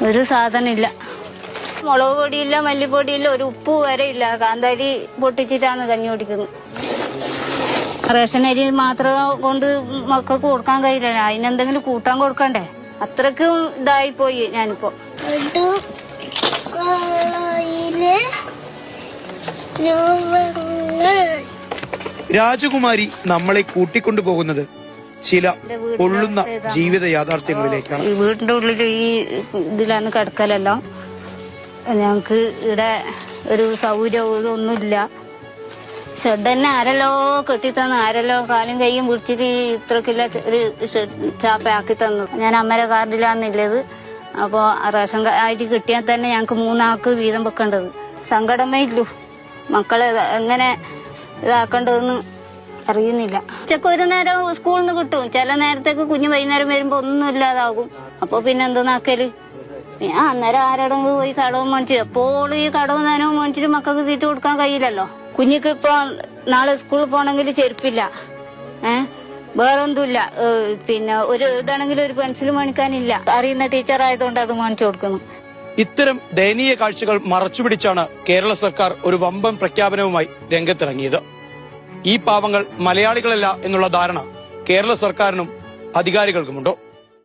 ഒരു സാധനം ഇല്ല. മുളക് പൊടിയില്ല, മല്ലിപ്പൊടിയില്ല, ഒരു ഉപ്പ് വരെ ഇല്ല. കാന്താരി പൊട്ടിച്ചിട്ടാണ് കഞ്ഞി കുടിക്കുന്നത്. റേഷൻ അരി മാത്രം കൊണ്ട് മക്കൾക്ക് കൊടുക്കാൻ കഴിയില്ല. അതിനെന്തെങ്കിലും കൂട്ടാൻ കൊടുക്കണ്ടേ? അത്രക്കും ഇതായിപ്പോയി ഞാനിപ്പോ. രാജകുമാരി നമ്മളെ കൂട്ടിക്കൊണ്ടുപോകുന്നത് ചില പൊള്ളുന്ന ജീവിത യാഥാർത്ഥ്യങ്ങളിലേക്കാണ്. ഈ വീടിന്റെ ഉള്ളിൽ ഈ ഇതിലാണ് കിടക്കലെല്ലാം. ഞങ്ങക്ക് ഇവിടെ ഒരു സൗകര്യം ഇതൊന്നുമില്ല. ഷെഡ് തന്നെ ആരല്ലോ കെട്ടിത്തന്നു, ആരല്ലോ കാലും കൈയും പിടിച്ചിട്ട് ഇത്രക്കില്ല ഒരു ചാപ്പയാക്കി തന്നു. ഞാൻ അമ്മയുടെ കാർഡിലാന്നുള്ളത്. അപ്പോൾ റേഷൻ ആയിട്ട് കിട്ടിയാൽ തന്നെ ഞങ്ങൾക്ക് 3 ആൾക്ക് വീതം വെക്കേണ്ടത്. സങ്കടമേ ഇല്ലു. മക്കളെ എങ്ങനെ ഇതാക്കേണ്ടതെന്ന് അറിയുന്നില്ല. ഉച്ചക്ക് ഒരു നേരം സ്കൂളിൽ നിന്ന് കിട്ടും. ചില നേരത്തേക്ക് കുഞ്ഞ് വൈകുന്നേരം വരുമ്പോ ഒന്നും ഇല്ലാതാകും. അപ്പൊ പിന്നെ എന്തെന്നാക്കല്? അന്നേരം ആരോടെങ്കിലും പോയി കടവും മേടിച്ചു. എപ്പോഴും ഈ കടവും നനവും മേടിച്ചിട്ട് മക്കൾക്ക് തീറ്റ കൊടുക്കാൻ കഴിയില്ലല്ലോ. കുഞ്ഞിക്ക് ഇപ്പൊ നാളെ സ്കൂളിൽ പോകണമെങ്കിൽ ചെരുപ്പില്ല, വേറൊന്നുമില്ല. പിന്നെ ഒരു ഇതാണെങ്കിൽ ഒരു പെൻസിൽ മേടിക്കാനില്ല. അറിയുന്ന ടീച്ചർ ആയതുകൊണ്ട് അത് മേടിച്ചു കൊടുക്കുന്നു. ഇത്തരം ദയനീയ കാഴ്ചകൾ മറച്ചുപിടിച്ചാണ് കേരള സർക്കാർ ഒരു വമ്പൻ പ്രഖ്യാപനവുമായി രംഗത്തിറങ്ങിയത്. ഈ പാവങ്ങൾ മലയാളികളല്ല എന്നുള്ള ധാരണ കേരള സർക്കാരിനും അധികാരികൾക്കുമുണ്ടോ?